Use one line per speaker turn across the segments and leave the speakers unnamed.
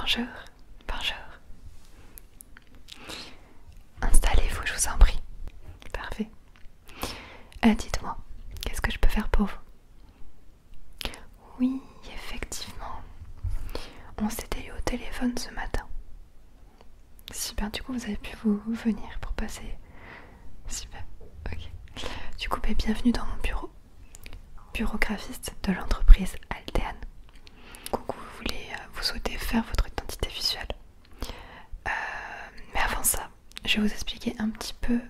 Bonjour, bonjour. Installez-vous, je vous en prie. Parfait. Dites-moi, qu'est-ce que je peux faire pour vous? Oui, effectivement. On s'était eu au téléphone ce matin. Super, du coup vous avez pu vous venir pour passer. Super, ok. Du coup, bienvenue dans mon bureau graphiste de l'entreprise Altean. Coucou, vous souhaitez faire votre identité visuelle. Mais avant ça, je vais vous expliquer un petit peu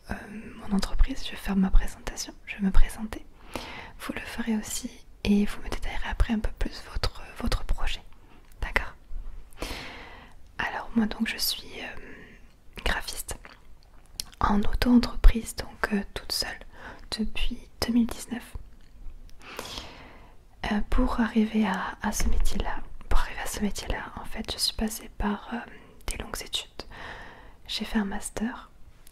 mon entreprise. Je vais faire ma présentation, je vais me présenter. Vous le ferez aussi et vous me détaillerez après un peu plus votre projet. D'accord? Alors moi donc je suis graphiste en auto-entreprise, donc toute seule depuis 2019. Pour arriver à ce métier-là, en fait, je suis passée par des longues études. J'ai fait un master.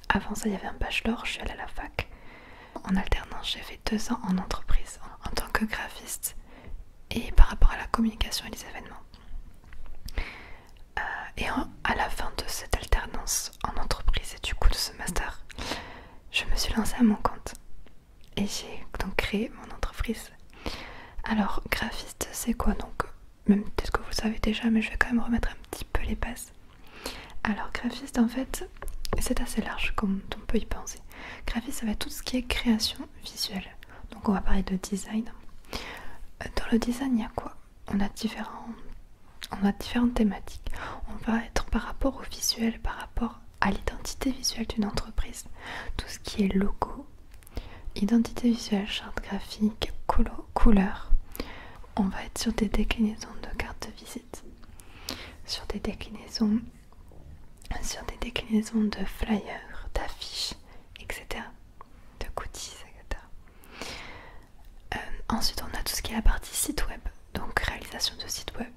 Avant ça, il y avait un bachelor. Je suis allée à la fac. En alternance, j'ai fait 2 ans en entreprise en tant que graphiste et par rapport à la communication et les événements. À la fin de cette alternance en entreprise et du coup de ce master, je me suis lancée à mon compte et j'ai donc créé mon entreprise. Alors, graphiste, c'est quoi donc? Même peut-être que vous le savez déjà, mais je vais quand même remettre un petit peu les bases. Alors, graphiste, en fait, c'est assez large comme on peut y penser. Graphiste, ça va être tout ce qui est création visuelle. Donc, on va parler de design. Dans le design, il y a quoi? On a différentes thématiques. On va être par rapport au visuel, par rapport à l'identité visuelle d'une entreprise. Tout ce qui est logo, identité visuelle, charte graphique, couleur. On va être sur des déclinaisons de cartes de visite, sur des déclinaisons de flyers, d'affiches, etc. De goodies, etc. Ensuite, on a tout ce qui est la partie site web, donc réalisation de site web.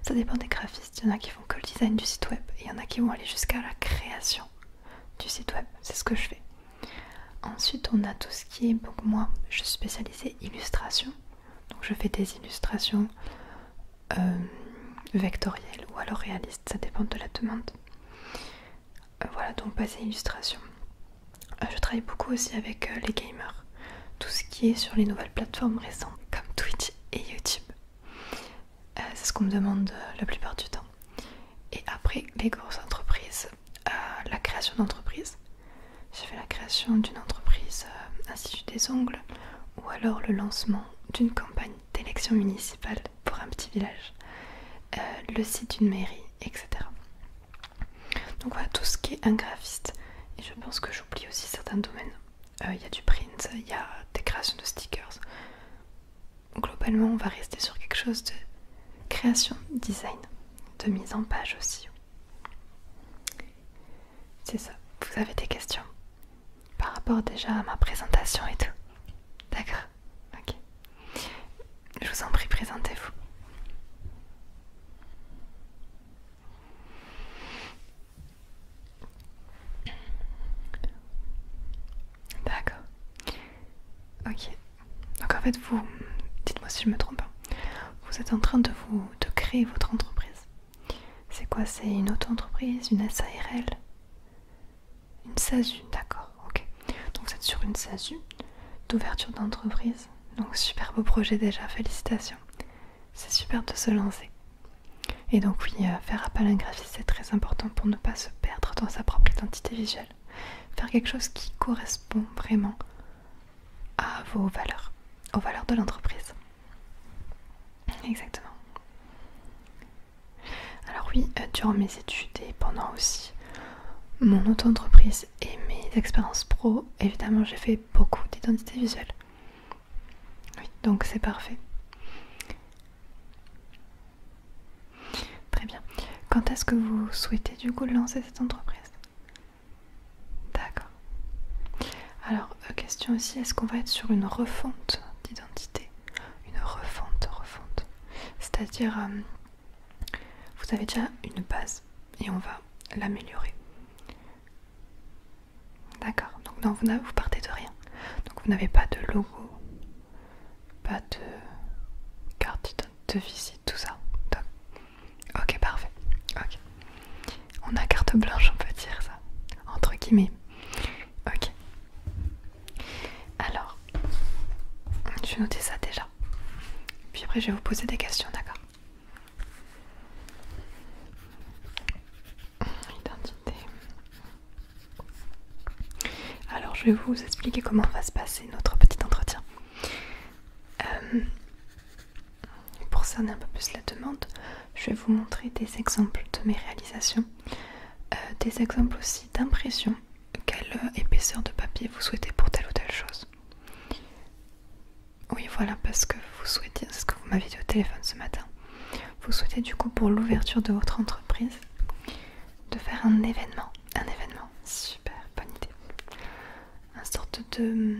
Ça dépend des graphistes. Il y en a qui font que le design du site web et il y en a qui vont aller jusqu'à la création du site web. C'est ce que je fais. Ensuite, on a tout ce qui est, donc moi, je suis spécialisée illustration. Donc je fais des illustrations vectorielles ou alors réalistes, ça dépend de la demande. Voilà, donc basé illustration. Je travaille beaucoup aussi avec les gamers, tout ce qui est sur les nouvelles plateformes récentes comme Twitch et YouTube. C'est ce qu'on me demande la plupart du temps. Et après, les grosses entreprises, la création d'entreprise. J'ai fait la création d'une entreprise Institut des ongles ou alors le lancement d'une campagne d'élection municipale pour un petit village, le site d'une mairie, etc. Donc voilà tout ce qui est un graphiste. Et je pense que j'oublie aussi certains domaines. Il y a du print, il y a des créations de stickers. Globalement, on va rester sur quelque chose de création, design, de mise en page aussi. C'est ça. Vous avez des questions par rapport déjà à ma présentation et tout? D'accord. Ok. Je vous en prie, présentez-vous. D'accord. Ok. Donc en fait, dites-moi si je me trompe pas, vous êtes en train de créer votre entreprise. C'est quoi? C'est une auto-entreprise, une SARL? Une SASU, d'accord, ok. Donc vous êtes sur une SASU d'ouverture d'entreprise. Donc super beau projet déjà, félicitations. C'est super de se lancer. Et donc oui, faire appel à un graphiste c'est très important pour ne pas se perdre dans sa propre identité visuelle. Faire quelque chose qui correspond vraiment à vos valeurs, aux valeurs de l'entreprise. Exactement. Alors oui, durant mes études et pendant aussi mon auto-entreprise et mes expériences pro, évidemment j'ai fait beaucoup d'identité visuelle. Oui, donc c'est parfait. Très bien. Quand est-ce que vous souhaitez du coup lancer cette entreprise? D'accord. Alors, question aussi, est-ce qu'on va être sur une refonte d'identité? Une refonte. C'est-à-dire, vous avez déjà une base et on va l'améliorer. D'accord. Donc non, vous partez de rien. Donc vous n'avez pas de logo, pas de carte de visite, tout ça. Donc, ok, parfait. carte blanche, on peut dire ça, entre guillemets. Ok. Alors, je vais noter ça déjà. Puis après, je vais vous poser des questions, d'accord? Identité. Alors, je vais vous expliquer comment va se passer notre petit entretien. Pour cerner un peu plus la demande, je vais vous montrer des exemples de mes réalisations, des exemples aussi d'impression, quelle épaisseur de papier vous souhaitez pour telle ou telle chose. Oui, voilà, parce que vous souhaitez, c'est ce que vous m'avez dit au téléphone ce matin, vous souhaitez du coup pour l'ouverture de votre entreprise de faire un événement, super, bonne idée, une sorte de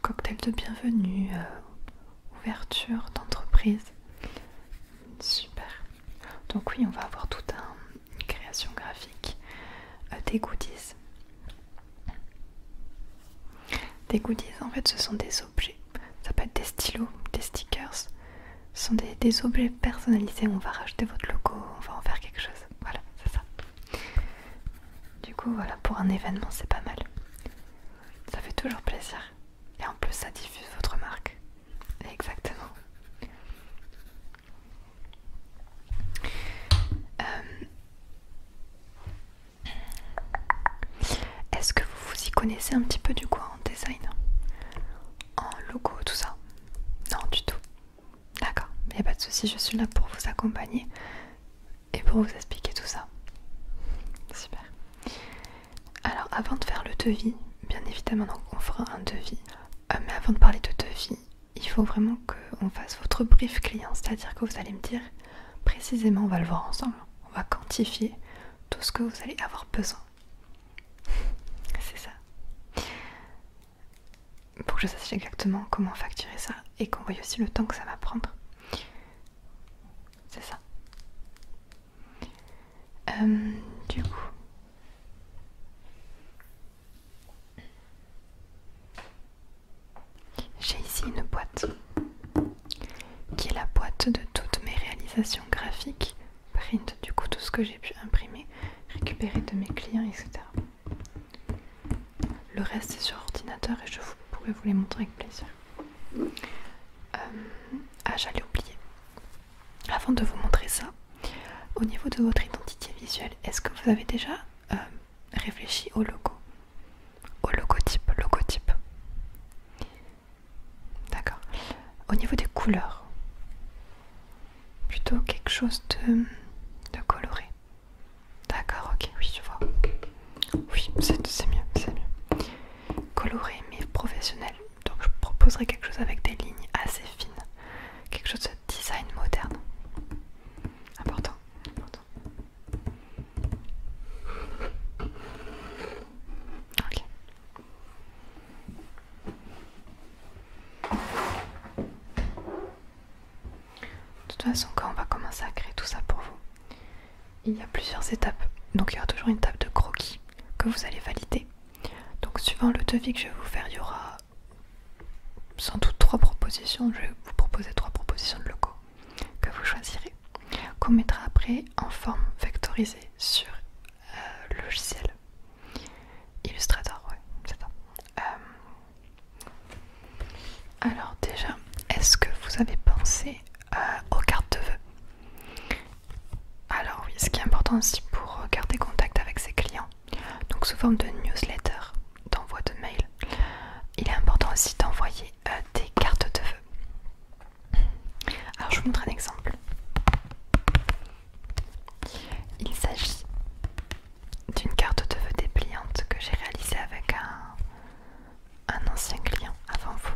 cocktail de bienvenue, ouverture d'entreprise, super. Donc oui, on va avoir toute une création graphique, des goodies. Des goodies, en fait, ce sont des objets. Ça peut être des stylos, des stickers. Ce sont des objets personnalisés. On va rajouter votre logo, on va en faire quelque chose. Voilà, c'est ça. Du coup, voilà, pour un événement, c'est pas mal. Ça fait toujours plaisir. Et en plus, ça diffuse votre marque. Exactement. Est-ce que vous vous y connaissez un petit peu du coup en design? En logo, tout ça? Non, du tout. D'accord, il n'y a pas de souci, je suis là pour vous accompagner et pour vous expliquer tout ça. Super. Alors, avant de faire le devis, bien évidemment, donc, on fera un devis. Mais avant de parler de devis, il faut vraiment qu'on fasse votre brief client, c'est-à-dire que vous allez me dire précisément, on va le voir ensemble, on va quantifier tout ce que vous allez avoir besoin. C'est ça. Pour que je sache exactement comment facturer ça et qu'on voie aussi le temps que ça va prendre. C'est ça. Du coup, j'ai ici une boîte qui est la boîte de toutes mes réalisations graphiques, print, du coup tout ce que j'ai pu imprimer, récupérer de mes clients, etc. Le reste est sur ordinateur et je pourrais vous les montrer avec plaisir. J'allais oublier. Avant de vous montrer ça, au niveau de votre identité visuelle, est-ce que vous avez déjà réfléchi au logo? Au logotype. D'accord. Au niveau des couleurs, plutôt quelque chose de coloré. D'accord, ok, oui, je vois. Oui, c'est mieux. Coloré mais professionnel. Donc je proposerai quelque chose avec des lignes assez fines. Quelque chose de design moderne. Important. Ok. De toute façon, quand on va commencer à créer tout ça pour vous, il y a plusieurs étapes. Donc il y aura toujours une table de croquis que vous allez valider. Donc suivant le devis que je vais vous faire, il y aura sans doute 3 propositions. Je vais vous proposer 3 propositions de logo que vous choisirez, qu'on mettra après en forme vectorisée sur le logiciel Illustrator, ouais, c'est ça. Alors déjà, est-ce que vous avez pensé aux cartes de vœux? Alors oui, ce qui est important aussi pour garder contact avec ses clients, donc sous forme de newsletter, d'envoi de mail, il est important aussi d'envoyer des cartes de vœux. Alors je vous montre un exemple. Il s'agit d'une carte de vœux dépliante que j'ai réalisée avec un ancien client avant vous.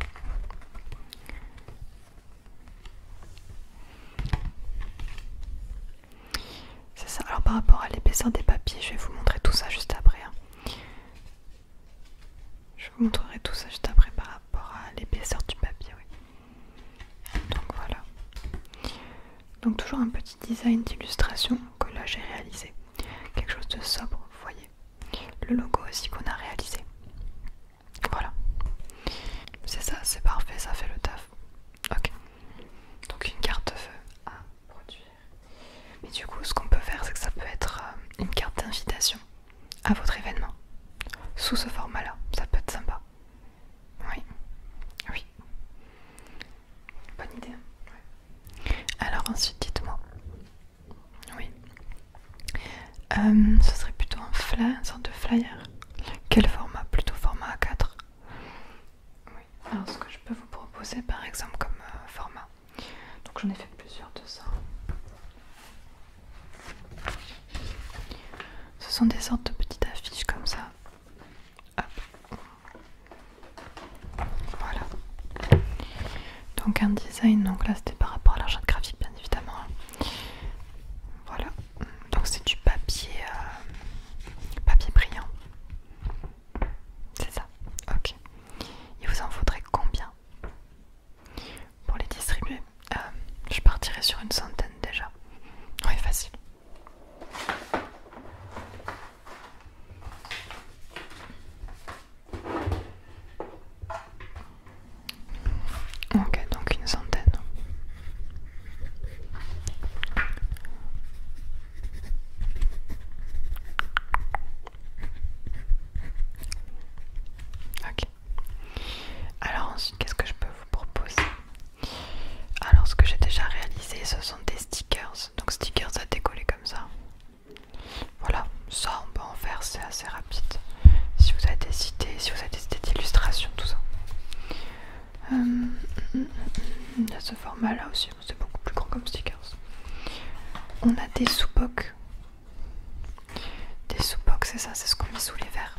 C'est ça. Alors par rapport à l'épaisseur des papiers, je vais vous montrer tout ça juste après. Je vous montrerai tout ça juste après par rapport à l'épaisseur du papier, oui. Donc voilà. Donc toujours un petit design d'illustration que là j'ai réalisé. Quelque chose de sobre, vous voyez. Le logo aussi qu'on a réalisé. Voilà. C'est ça, c'est parfait, ça fait le taf. Ok. Donc une carte de vœux à produire. Mais du coup, ce qu'on peut faire, c'est que ça Ce serait plutôt une sorte de flyer. Quel format? Plutôt format A4. Oui. Alors ce que je peux vous proposer par exemple comme format. Donc j'en ai fait plusieurs de ça. Ce sont des sortes de petites affiches comme ça. Hop. Voilà. Donc un design, donc là c'était par rapport à la charte graphique bien évidemment. Voilà. Donc c'est du papier, papier brillant. C'est ça. Ok. Il vous en faudrait combien pour les distribuer? Je partirai sur une centaine déjà. Oui, facile. Ok, donc une centaine. Ok. Alors ensuite, qu'est-ce que je peux vous proposer? Alors ce que j'ai déjà réalisé, ce sont des stickers. Donc stickers à décoller comme ça. Voilà, ça on peut en faire, c'est assez rapide. Si vous avez des idées, si vous avez des idées d'illustration, tout ça. Il y a ce format là aussi, c'est beaucoup plus grand comme stickers. On a des sous-bocs. Des sous-bocs, c'est ça, c'est ce qu'on met sous les verres.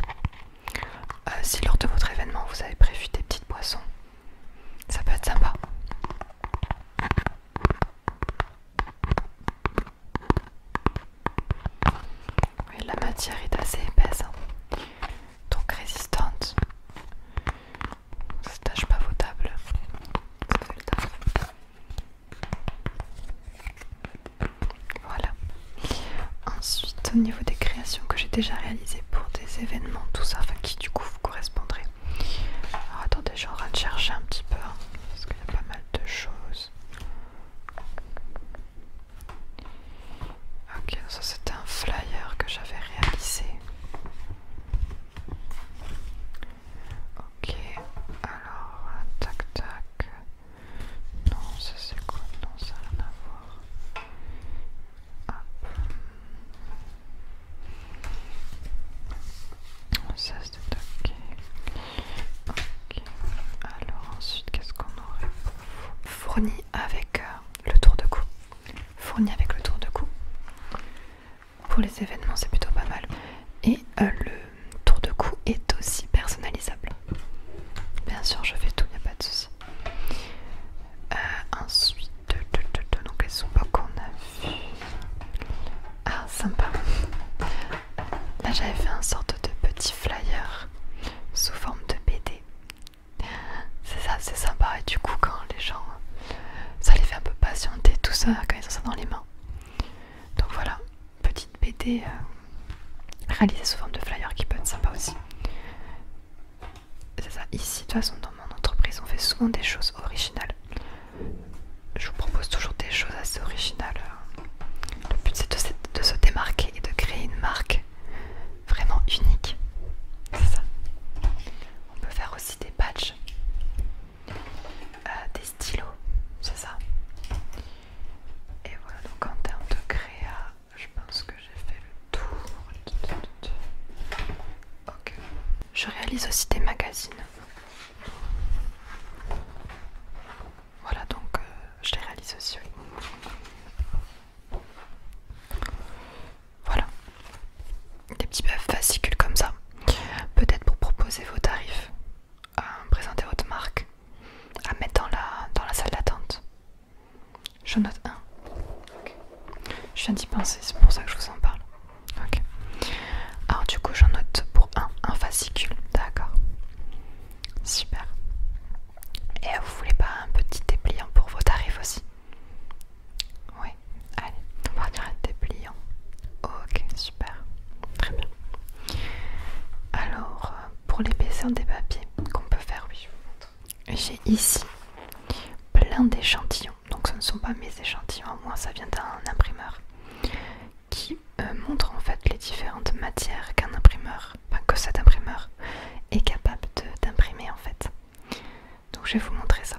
Si lors de votre événement vous avez prévu des petites boissons, ça peut être sympa. Oui, la matière est assez épaisse, hein, donc résistante. Ça se tâche pas vos tables. Ça fait le taf. Voilà. Ensuite, au niveau des créations que j'ai déjà réalisées pour des événements, tout ça, enfin qui du coup vous correspondraient. Alors attendez, je suis en train de chercher un petit peu, hein, parce qu'il y a pas mal de choses. Ok, ça c'était un flyer que j'avais réalisé. Ok, alors, tac tac. Non, ça c'est quoi? Non, ça n'a rien à voir. Hop. Ça c'est ok. Ok. Alors ensuite, qu'est-ce qu'on aurait pour vous? Fourni avec le tour de cou. Fourni avec le tour de cou. Pour les événements, c'est plutôt pas mal. Et le tour de cou est aussi personnalisable. Bien sûr, je fais tout, il n'y a pas de souci. Ensuite, donc les sous-bocs qu'on a vu. Ah, sympa. Là, j'avais fait une sorte de petit flyer sous forme de BD. C'est ça, c'est sympa. Et du coup, quand les gens, ça les fait un peu patienter, tout ça, quand ils ont ça dans les mains. Donc voilà, petite BD réalisée sous forme de flyer qui peut être sympa aussi. C'est ça, ici, de toute façon, dans mon entreprise, on fait souvent des choses originales. Je vous propose toujours des choses assez originales. Le but, c'est de se démarquer et de créer une marque vraiment unique. C'est ça. On peut faire aussi des badges, des stylos, c'est ça. Et voilà, donc en termes de créa, je pense que j'ai fait le tour. Ok. Je réalise aussi des magazines. Voilà, donc je les réalise aussi, oui. Voilà. Des petits fascicules comme ça. Peut-être pour proposer vos tarifs, présenter votre marque, à mettre dans la salle d'attente. Je note un. Okay. Je viens d'y penser, c'est pour ça que je vous en parle. Ok. Alors du coup, j'en note pour un fascicule. D'accord. Super. Et vous voulez pas un petit dépliant pour vos tarifs aussi? Oui. Allez, on va dire un dépliant. Ok, super. Très bien. Alors, pour l'épaisseur des papiers qu'on peut faire, oui, je vous montre. J'ai ici plein d'échantillons. Donc ce ne sont pas mes échantillons à moi, ça vient d'un imprimeur qui montre en fait les différentes matières qu'un imprimeur, enfin que cet imprimeur est capable d'imprimer en fait. Donc je vais vous montrer ça.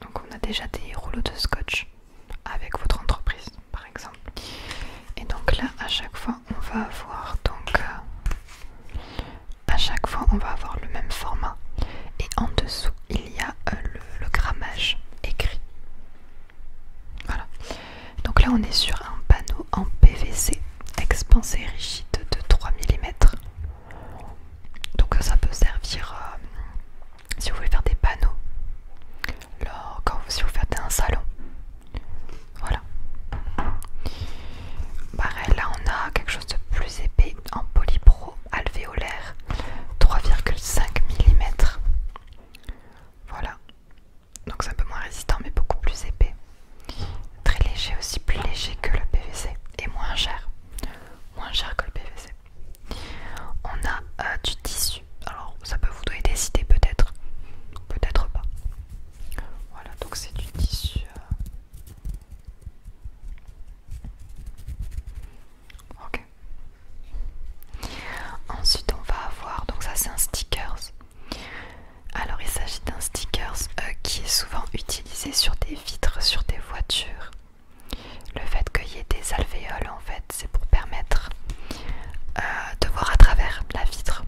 Donc on a déjà des rouleaux de scotch avec votre entreprise par exemple. Et donc là à chaque fois on décider peut-être, peut-être pas. Voilà, donc c'est du tissu. Ok. Ensuite on va avoir, donc ça c'est un stickers. Alors il s'agit d'un stickers qui est souvent utilisé sur des vitres, sur des voitures. Le fait qu'il y ait des alvéoles en fait, c'est pour permettre de voir à travers la vitre.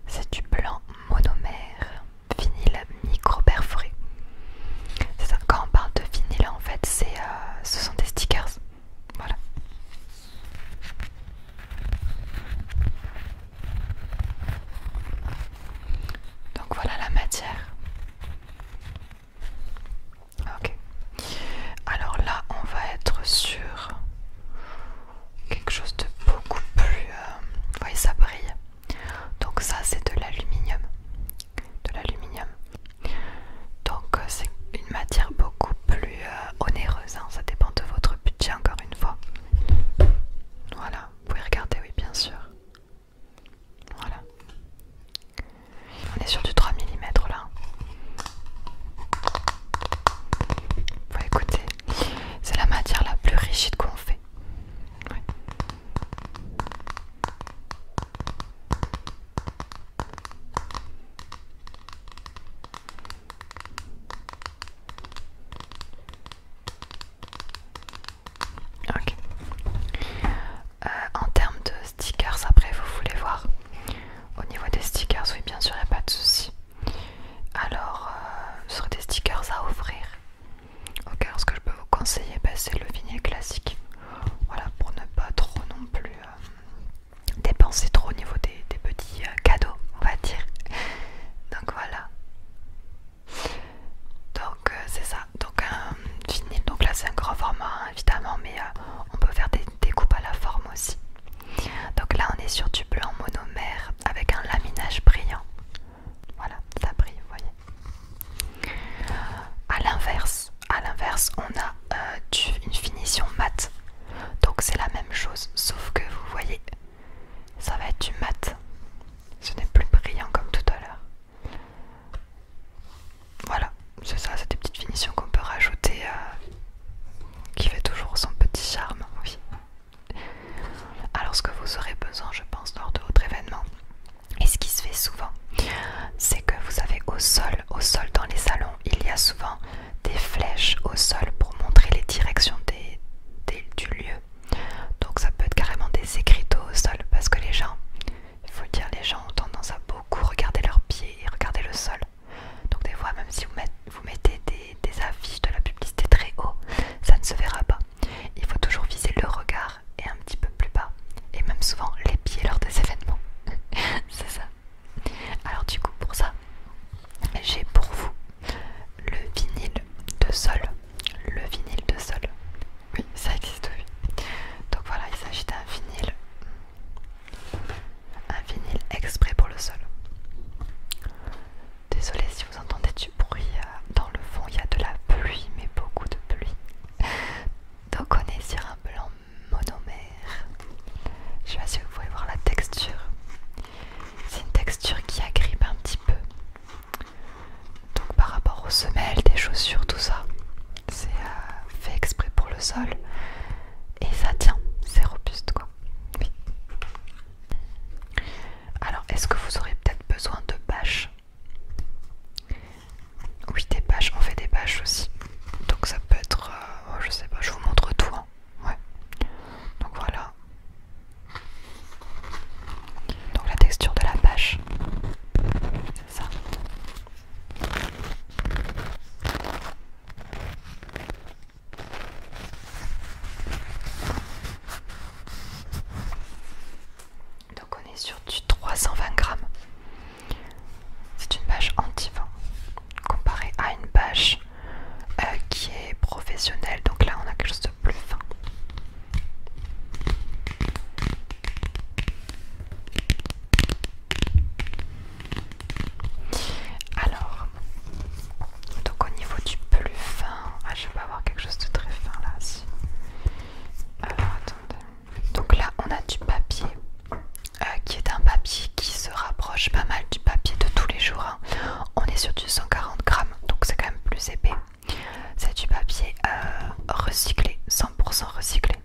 C'est du blanc monomère, vinyle micro perforé. C'est ça, quand on parle de vinyle en fait, ce sont des stickers. Voilà. Donc voilà la matière. Ok. Alors là, on va être sur quelque chose de beaucoup plus... oui, ça brille. Donc ça, c'est de l'aluminium. De l'aluminium. Donc c'est une matière beaucoup plus onéreuse. Hein. Ça dépend de votre budget, encore une fois. Voilà, vous pouvez regarder, oui, bien sûr. Voilà. On est sur du 3 mm là. jours, hein. On est sur du 140 grammes, donc c'est quand même plus épais. C'est du papier recyclé, 100% recyclé.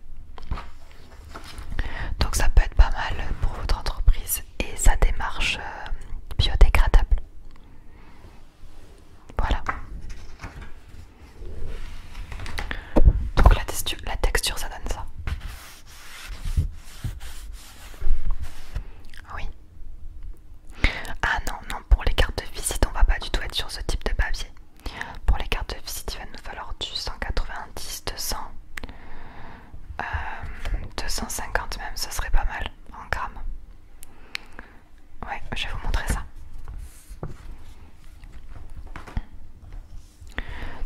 Donc ça peut être pas mal pour votre entreprise et sa démarche biodégradable. Voilà. Donc la texture ça donne ça. Oui. Ah non, non, pour les cartes de visite, on va pas du tout être sur ce type de papier. Pour les cartes de visite, il va nous falloir du 190, 200, 250 même, ça serait pas mal en grammes. Ouais, je vais vous montrer ça.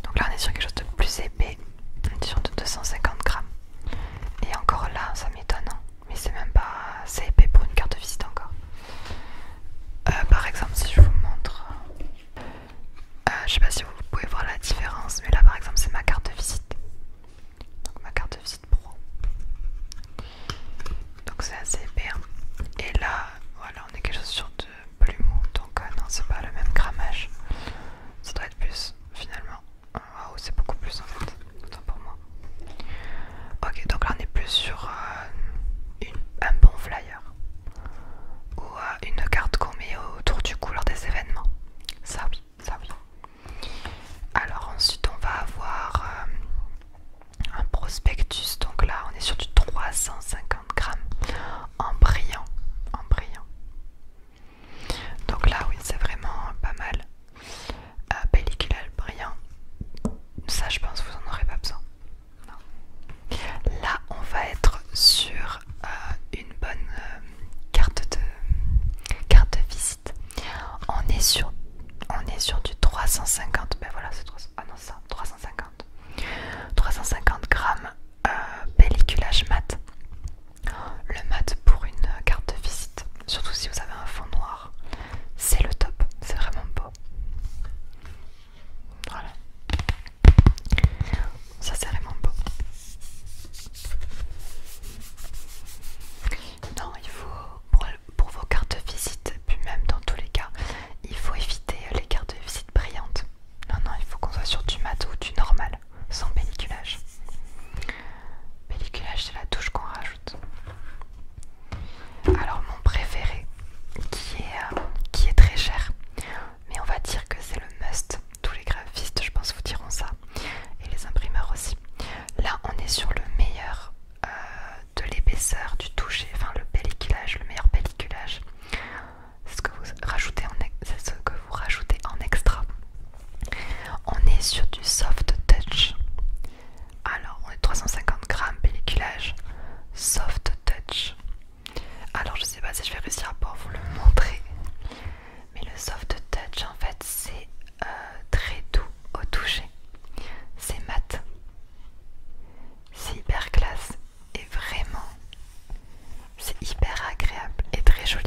Donc là, on est sur quelque chose de plus épais, on est sur de 250 grammes. Et encore là, ça m'étonne, hein. Mais c'est même pas assez épais pour une carte de visite encore. Par exemple, si je vous montre, je sais pas si vous pouvez voir la différence, mais là par exemple, c'est ma carte de visite. Donc ma carte de visite pro. Donc c'est assez épais, hein. Et là, voilà, on est quelque chose sur de plus mou. Donc non, c'est pas le même grammage. Ça doit être plus finalement. Waouh, c'est beaucoup plus en fait. Autant pour moi. Ok, donc là on est plus sur un bon flyer. Ou une carte qu'on met autour du cou lors des événements. Ça oui, ça oui. Alors ensuite on va avoir un prospectus. Donc là on est sur du 350 grammes en brillant. En brillant. Donc là oui, c'est vraiment pas mal. Pellicule brillant. Ça je pense que vous en aurez pas besoin. Non. Là on va être sur une bonne carte de visite. On est sur du 350. Ben voilà, c'est 300. Ah non, c'est ça, 350. 350 grammes pelliculage mat. Le mat pour une carte de visite, surtout si vous avez un fond noir, c'est le top, c'est vraiment beau. Voilà. Ça c'est vraiment beau. Non, il faut, pour vos cartes de visite, puis même dans tous les cas, il faut éviter les cartes de visite brillantes. Non, non, il faut qu'on soit sur du mat ou du normal, sans pelliculage. Pelliculage, c'est la touche qu'on rajoute. Alors mon préféré, qui est très cher, mais on va dire que c'est le must. Tous les graphistes, je pense, vous diront ça, et les imprimeurs aussi. Là, on est sur le meilleur de l'épaisseur, du toucher, enfin le pelliculage, le meilleur pelliculage. C'est ce que vous rajoutez en extra. On est sur du soft touch. Alors, on est 350 grammes pelliculage, soft touch. Alors, je sais pas si je vais réussir à pouvoir vous le montrer, mais le soft touch, en fait, c'est très doux au toucher. C'est mat. C'est hyper classe et vraiment, c'est hyper agréable et très joli.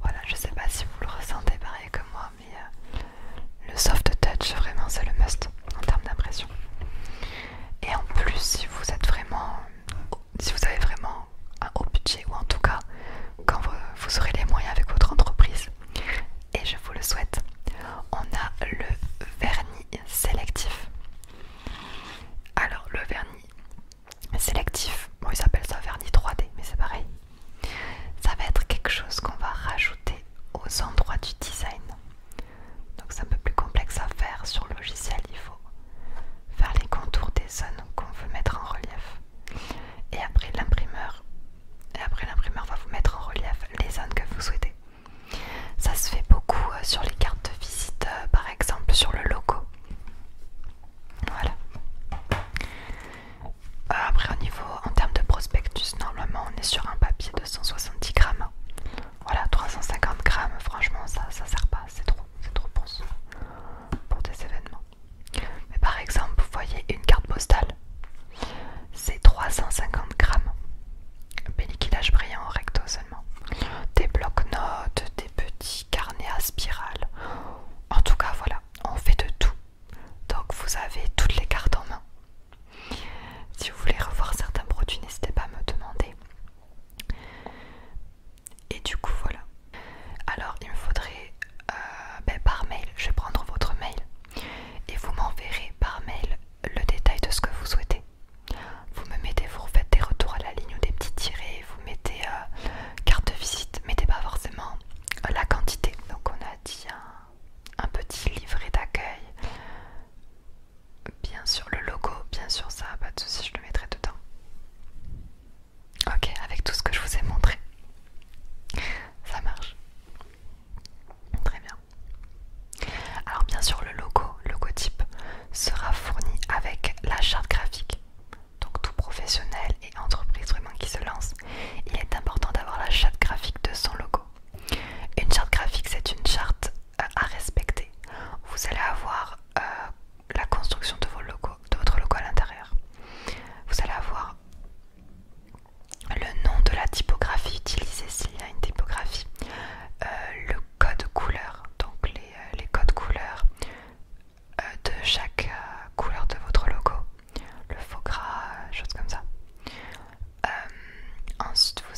Voilà, je sais pas si vous le ressentez pareil que moi, mais le soft touch, vraiment, c'est le must en termes d'impression. Et en plus, si vous avez vraiment un haut budget, ou en tout cas, quand vous aurez les moyens avec votre entreprise, et je vous le souhaite, on a le vernis sélectif. Alors, le vernis sélectif, bon, ils appellent ça vernis 3D, mais c'est pareil. Ça va être quelque chose qu'on va rajouter aux endroits du design. Donc c'est un peu plus complexe à faire sur le logiciel, il faut faire les contours des zones qu'on veut mettre en relief. Et après l'imprimeur va vous mettre en relief les zones que vous souhaitez. Ça se fait beaucoup sur les cartes de visite, par exemple sur le logo. Voilà. Après en termes de prospectus, normalement on est sur un papier de 170 grammes. Voilà, 350 grammes, franchement ça sert pas,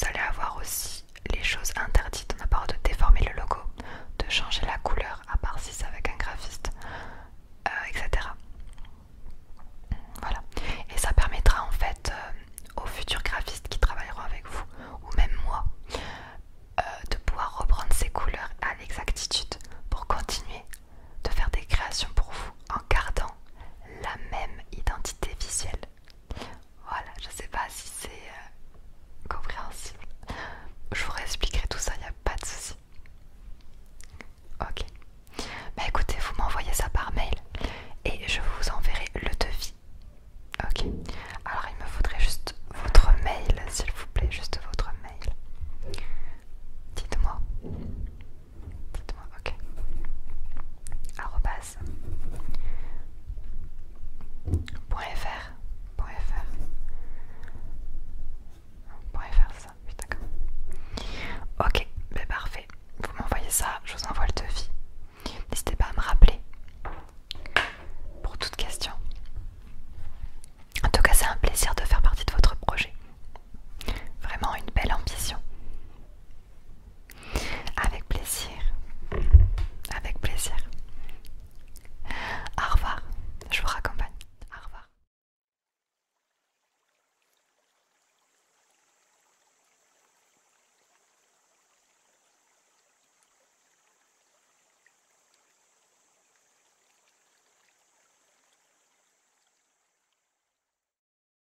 vous allez avoir aussi les choses interdites. On n'a pas le droit de déformer le logo, de changer la couleur, à part si c'est avec un graphiste.